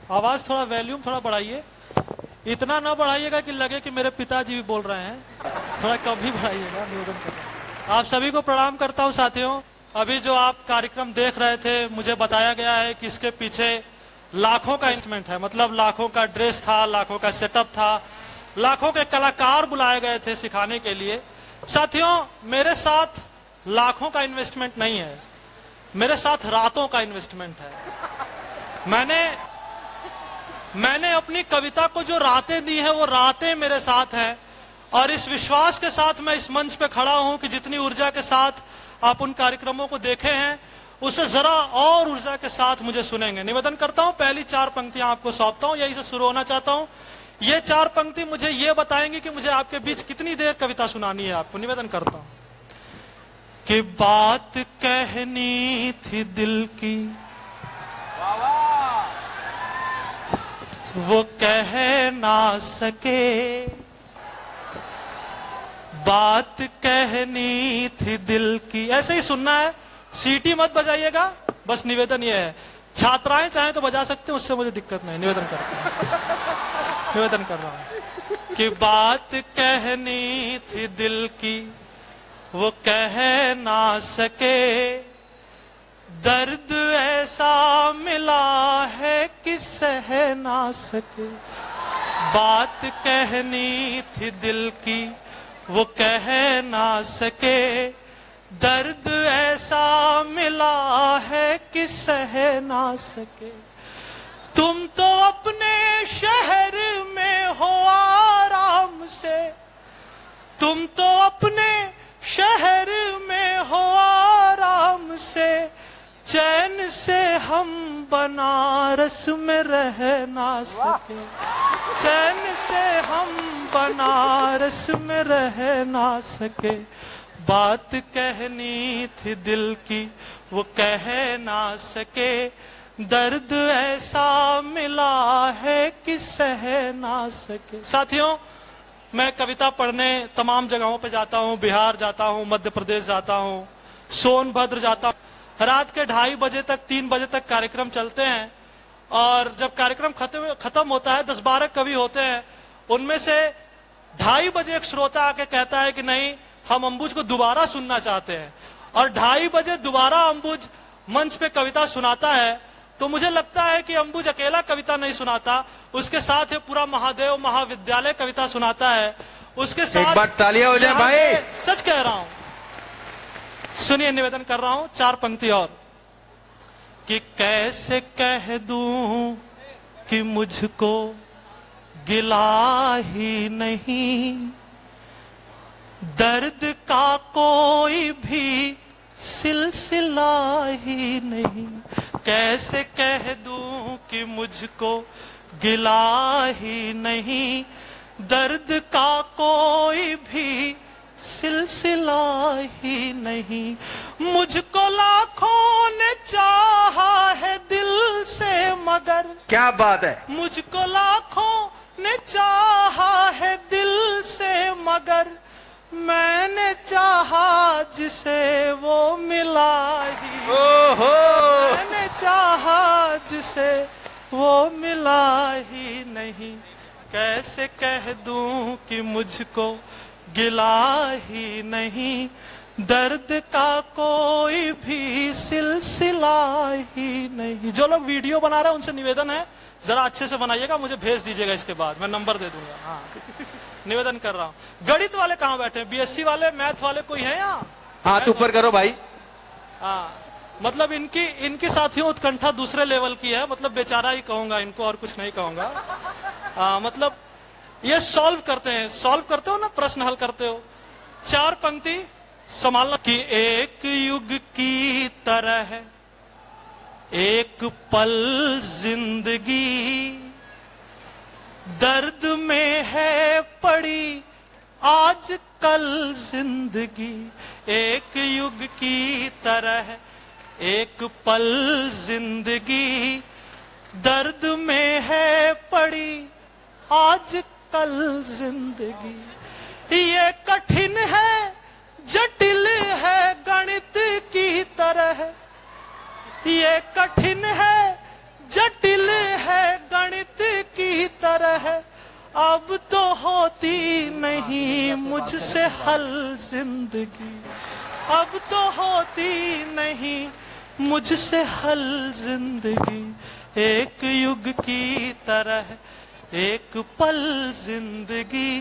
आवाज थोड़ा वॉल्यूम थोड़ा बढ़ाइए, इतना ना बढ़ाइएगा कि लगे कि मेरे पिताजी भी बोल रहे हैं, थोड़ा कम ही बढ़ाइएगा, निवेदन कर रहा हूं। आप सभी को प्रणाम करता हूं साथियों। अभी जो आप कार्यक्रम देख रहे थे, मुझे बताया गया है कि इसके पीछे लाखों का इन्वेस्टमेंट है, मतलब लाखों का ड्रेस था, लाखों का सेटअप था, लाखों के कलाकार बुलाए गए थे सिखाने के लिए। साथियों, मेरे साथ लाखों का इन्वेस्टमेंट नहीं है, मेरे साथ रातों का इन्वेस्टमेंट है। मैंने अपनी कविता को जो रातें दी है, वो रातें मेरे साथ हैं, और इस विश्वास के साथ मैं इस मंच पे खड़ा हूं कि जितनी ऊर्जा के साथ आप उन कार्यक्रमों को देखे हैं, उससे जरा और ऊर्जा के साथ मुझे सुनेंगे। निवेदन करता हूं, पहली 4 पंक्तियां आपको सौंपता हूं, यही से शुरू होना चाहता हूं। ये 4 पंक्ति मुझे ये बताएंगी कि मुझे आपके बीच कितनी देर कविता सुनानी है आपको। निवेदन करता हूं कि बात कहनी थी दिल की, वो कह ना सके, बात कहनी थी दिल की। ऐसे ही सुनना है, सीटी मत बजाइएगा, बस निवेदन ये है। छात्राएं चाहें तो बजा सकते हैं, उससे मुझे दिक्कत नहीं। निवेदन करता हूं, निवेदन कर रहा हूं कि बात कहनी थी दिल की, वो कह ना सके, दर्द ऐसा मिला है कि सह ना सके। बात कहनी थी दिल की, वो कह ना सके, दर्द ऐसा मिला है कि सह ना सके। तुम तो अपने शहर में हो आराम से, तुम तो अपने शहर में हो आराम से, चैन से हम बनारस में रह ना सके, चैन से हम बनारस में रह ना सके। बात कहनी थी दिल की, वो कह ना सके, दर्द ऐसा मिला है कि सह ना सके। साथियों, मैं कविता पढ़ने तमाम जगहों पे जाता हूँ, बिहार जाता हूँ, मध्य प्रदेश जाता हूँ, सोनभद्र जाता हूँ। रात के 2:30 बजे तक, 3 बजे तक कार्यक्रम चलते हैं, और जब कार्यक्रम खत्म होता है, 10-12 कवि होते हैं, उनमें से 2:30 बजे एक श्रोता आके कहता है कि नहीं, हम अंबुज को दोबारा सुनना चाहते हैं, और 2:30 बजे दोबारा अंबुज मंच पे कविता सुनाता है। तो मुझे लगता है कि अंबुज अकेला कविता नहीं सुनाता, उसके साथ ये पूरा महादेव महाविद्यालय कविता सुनाता है, उसके साथ एक बार तालियां हो जाए भाई। सच कह रहा हूं, सुनिए, निवेदन कर रहा हूं, 4 पंक्ति और। कि कैसे कह दूं कि मुझको गिला ही नहीं, दर्द का कोई भी सिलसिला ही नहीं। कैसे कह दूं कि मुझको गिला ही नहीं, दर्द का कोई भी सिलसिला ही नहीं। मुझको लाखों ने चाहा है दिल से, मगर क्या बात है, मुझको लाखों ने चाहा है दिल से, मगर मैंने चाहा जिसे वो मिला ही, ओहो, मैंने चाहा जिसे वो मिला ही नहीं। कैसे कह दूं कि मुझको गिला ही नहीं, दर्द का कोई भी सिलसिला ही नहीं। जो लोग वीडियो बना रहे हैं उनसे निवेदन है, जरा अच्छे से बनाइएगा, मुझे भेज दीजिएगा, इसके बाद मैं नंबर दे दूंगा। हाँ, निवेदन कर रहा हूँ। गणित वाले कहाँ बैठे हैं? बीएससी वाले, मैथ वाले कोई है यहाँ? हाथ ऊपर करो भाई। हाँ, मतलब इनकी साथियों उत्कंठा दूसरे लेवल की है, मतलब बेचारा ही कहूंगा इनको, और कुछ नहीं कहूंगा। मतलब ये सॉल्व करते हो ना, प्रश्न हल करते हो। 4 पंक्ति संभालना। कि एक युग की तरह एक पल जिंदगी, दर्द में है पड़ी आज कल जिंदगी। एक युग की तरह एक पल जिंदगी, दर्द में है पड़ी आज कल जिंदगी। ये कठिन है, जटिल है गणित की तरह, ये कठिन है, जटिल है गणित मुझसे हल जिंदगी अब तो होती नहीं, मुझसे हल जिंदगी एक युग की तरह, एक पल जिंदगी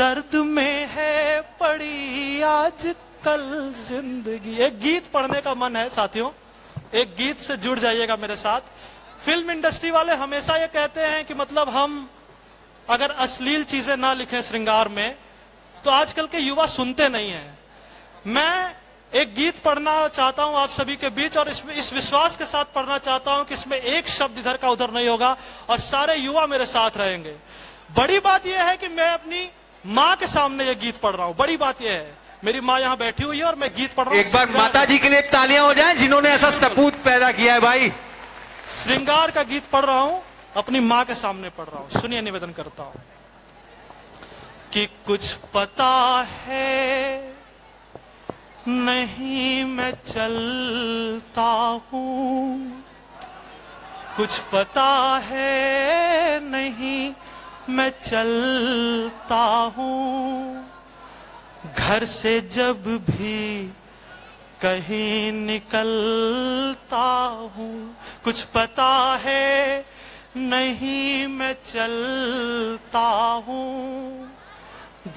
दर्द में है पड़ी आज कल जिंदगी। एक गीत पढ़ने का मन है साथियों, एक गीत से जुड़ जाइएगा मेरे साथ। फिल्म इंडस्ट्री वाले हमेशा ये कहते हैं कि मतलब हम अगर अश्लील चीजें ना लिखें श्रृंगार में तो आजकल के युवा सुनते नहीं हैं। मैं एक गीत पढ़ना चाहता हूं आप सभी के बीच, और इसमें इस विश्वास के साथ पढ़ना चाहता हूं कि इसमें एक शब्द इधर का उधर नहीं होगा और सारे युवा मेरे साथ रहेंगे। बड़ी बात यह है कि मैं अपनी माँ के सामने ये गीत पढ़ रहा हूं। बड़ी बात यह है, मेरी माँ यहाँ बैठी हुई है और मैं गीत पढ़ रहा हूं। एक बार माता जी के लिए तालियां हो जाएं जिन्होंने ऐसा सपूत पैदा किया है भाई। श्रृंगार का गीत पढ़ रहा हूं, अपनी माँ के सामने पढ़ रहा हूं। सुनिए, निवेदन करता हूं कि कुछ पता है नहीं मैं चलता हूं, कुछ पता है नहीं मैं चलता हूं, घर से जब भी कहीं निकलता हूं, कुछ पता है नहीं मैं चलता हूं,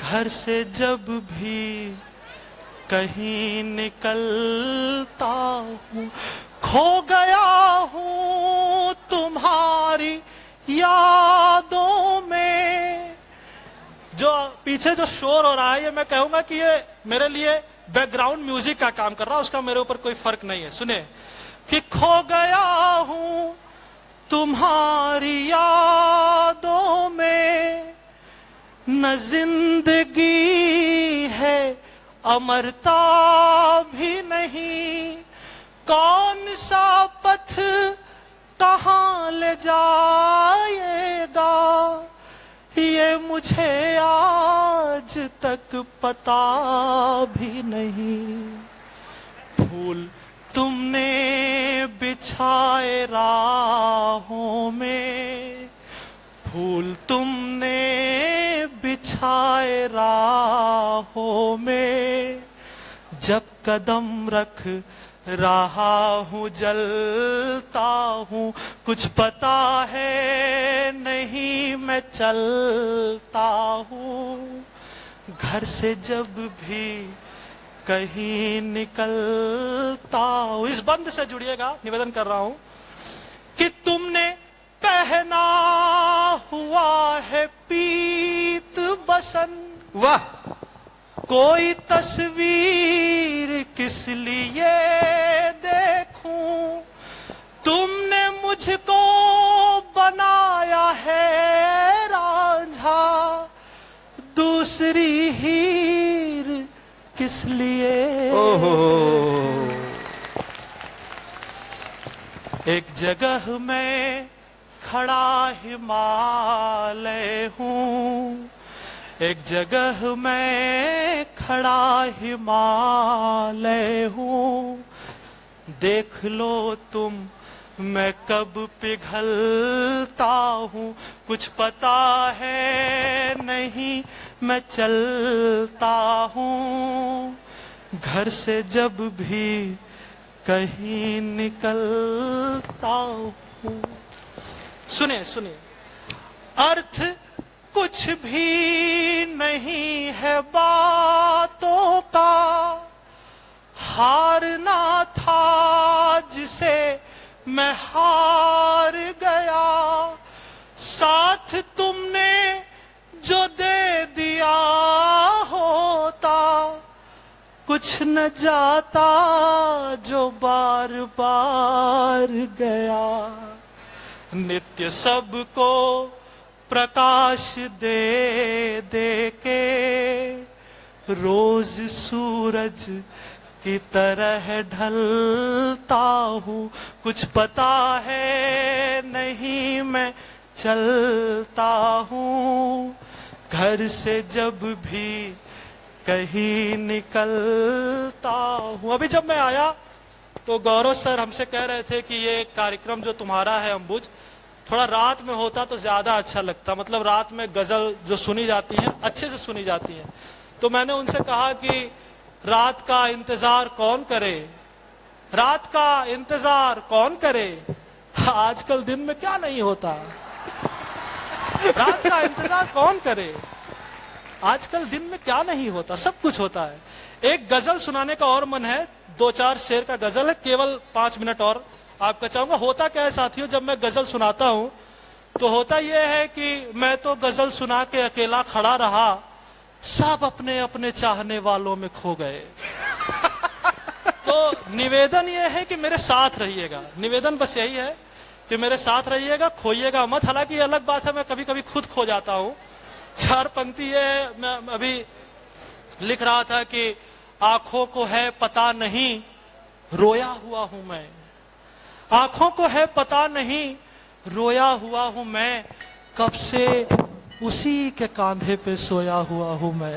घर से जब भी कहीं निकलता हूं, खो गया हूं तुम्हारी यादों में। जो पीछे जो शोर हो रहा है ये मैं कहूंगा कि ये मेरे लिए बैकग्राउंड म्यूजिक का काम कर रहा है, उसका मेरे ऊपर कोई फर्क नहीं है। सुने कि खो गया हूं तुम्हारी यादों में, न जिंदगी है अमरता भी नहीं, कौन सा पथ कहां ले जाएगा ये मुझे आज तक पता भी नहीं। फूल तुमने बिछाए राहों में, फूल तुमने बिछाए राहों में, जब कदम रख रहा हूं जलता हूं, कुछ पता है नहीं मैं चलता हूं, घर से जब भी कहीं निकलता हूं। इस बंद से जुड़िएगा, निवेदन कर रहा हूं कि तुमने पहना हुआ है पीत बसन, वाह, कोई तस्वीर किस लिए देखूं, तुमने मुझको बनाया है रांझा, दूसरी हीर किस लिए। ओहो, एक जगह मैं खड़ा हिमालय हूँ, एक जगह मैं खड़ा हिमालय हूँ, देख लो तुम मैं कब पिघलता हूँ, कुछ पता है नहीं मैं चलता हूँ, घर से जब भी कहीं निकलता हूँ। सुनिए सुनिए, अर्थ कुछ भी नहीं है बातों का, हारना था जिसे मैं हार गया, साथ तुमने जो दे दिया होता, कुछ न जाता जो बार बार गया, नित्य सबको प्रकाश दे दे के, रोज सूरज की तरह ढलता हूँ, कुछ पता है नहीं मैं चलता हूँ, घर से जब भी कहीं निकलता हूँ। अभी जब मैं आया तो गौरव सर हमसे कह रहे थे कि ये कार्यक्रम जो तुम्हारा है अंबुज, थोड़ा रात में होता तो ज्यादा अच्छा लगता, मतलब रात में गजल जो सुनी जाती है अच्छे से सुनी जाती है। तो मैंने उनसे कहा कि रात का इंतजार कौन करे, रात का इंतजार कौन करे, आजकल दिन में क्या नहीं होता। रात का इंतजार कौन करे, आजकल दिन में क्या नहीं होता, सब कुछ होता है। एक गजल सुनाने का और मन है, 2-4 शेर का गजल है, केवल 5 मिनट और आपका चाहूंगा। होता क्या है साथियों, जब मैं गजल सुनाता हूं तो होता यह है कि मैं तो गजल सुना के अकेला खड़ा रहा, सब अपने अपने चाहने वालों में खो गए। तो निवेदन यह है कि मेरे साथ रहिएगा, निवेदन बस यही है कि मेरे साथ रहिएगा, खोइएगा मत। हालांकि ये अलग बात है, मैं कभी कभी खुद खो जाता हूं। 4 पंक्ति ये है, मैं अभी लिख रहा था कि आंखों को है पता नहीं रोया हुआ हूं मैं, आंखों को है पता नहीं रोया हुआ हूं मैं, कब से उसी के कांधे पे सोया हुआ हूं मैं।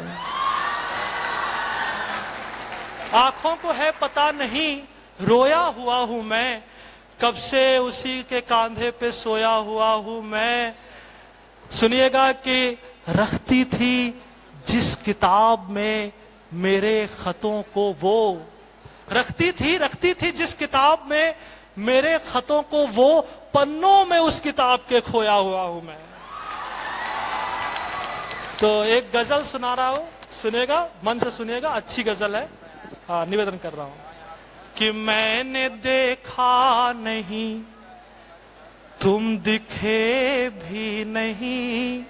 आंखों को है पता नहीं रोया हुआ हूं मैं, कब से उसी के कांधे पे सोया हुआ हूं मैं। सुनिएगा कि रखती थी जिस किताब में मेरे खतों को वो, रखती थी जिस किताब में मेरे खतों को वो, पन्नों में उस किताब के खोया हुआ हूं मैं। तो एक गजल सुना रहा हूं, सुनेगा, मन से सुनिएगा, अच्छी गजल है। हाँ, निवेदन कर रहा हूं कि मैंने देखा नहीं तुम दिखे भी नहीं,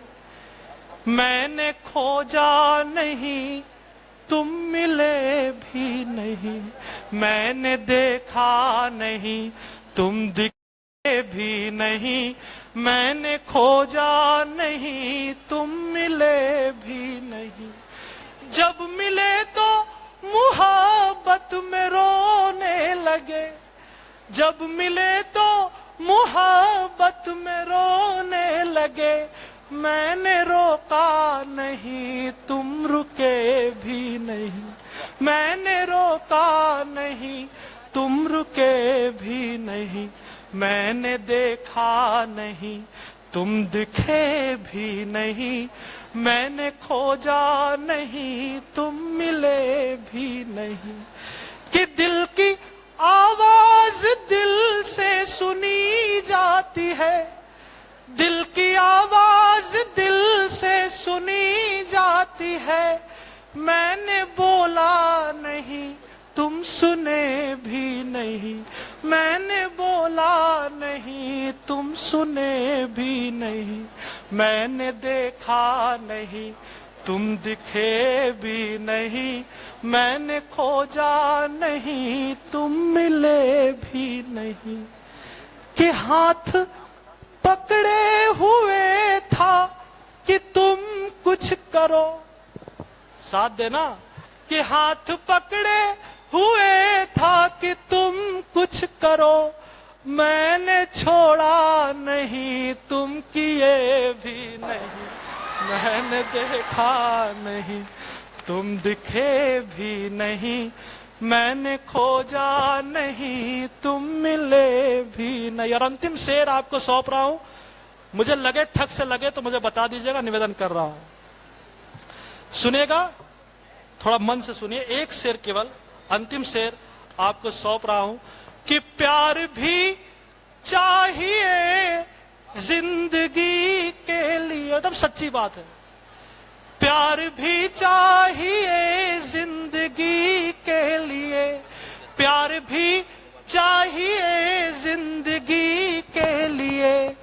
मैंने खोजा नहीं तुम मिले भी नहीं, मैंने देखा नहीं तुम दिखे भी नहीं, मैंने खोजा नहीं तुम मिले भी नहीं। जब मिले तो मुहब्बत में रोने लगे, जब मिले तो मुहब्बत में रोने लगे, मैंने रोका नहीं तुम रुके भी नहीं, मैंने रोका नहीं तुम रुके भी नहीं, मैंने देखा नहीं तुम दिखे भी नहीं, मैंने खोजा नहीं तुम मिले भी नहीं। कि दिल की आवाज दिल से सुनी जाती है, दिल की आवाज दिल से सुनी जाती है, मैंने बोला नहीं तुम सुने भी नहीं, मैंने बोला नहीं तुम सुने भी नहीं, मैंने देखा नहीं तुम दिखे भी नहीं, मैंने खोजा नहीं तुम मिले भी नहीं। कि हाथ पकड़े हुए था कि तुम कुछ करो, साथ देना, कि हाथ पकड़े हुए था कि तुम कुछ करो, मैंने छोड़ा नहीं तुम किए भी नहीं, मैंने देखा नहीं तुम दिखे भी नहीं, मैंने खोजा नहीं तुम मिले भी नहीं। और अंतिम शेर आपको सौंप रहा हूं, मुझे लगे ठग से लगे तो मुझे बता दीजिएगा, निवेदन कर रहा हूं, सुनेगा, थोड़ा मन से सुनिए, एक शेर केवल, अंतिम शेर आपको सौंप रहा हूं कि प्यार भी चाहिए जिंदगी के लिए, एकदम सच्ची बात है, प्यार भी चाहिए जिंदगी के लिए, प्यार भी चाहिए जिंदगी के लिए,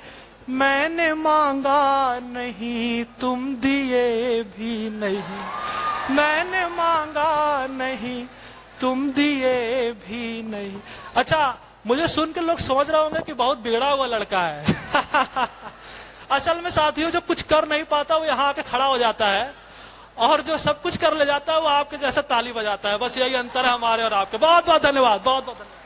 मैंने मांगा नहीं तुम दिए भी नहीं, मैंने मांगा नहीं तुम दिए भी नहीं। अच्छा, मुझे सुन के लोग समझ रहे होंगे कि बहुत बिगड़ा हुआ लड़का है। असल में साथियों, जो कुछ कर नहीं पाता वो यहाँ आके खड़ा हो जाता है, और जो सब कुछ कर ले जाता है वो आपके जैसे ताली बजाता है। बस यही अंतर है हमारे और आपके। बहुत बहुत धन्यवाद, बहुत बहुत धन्यवाद।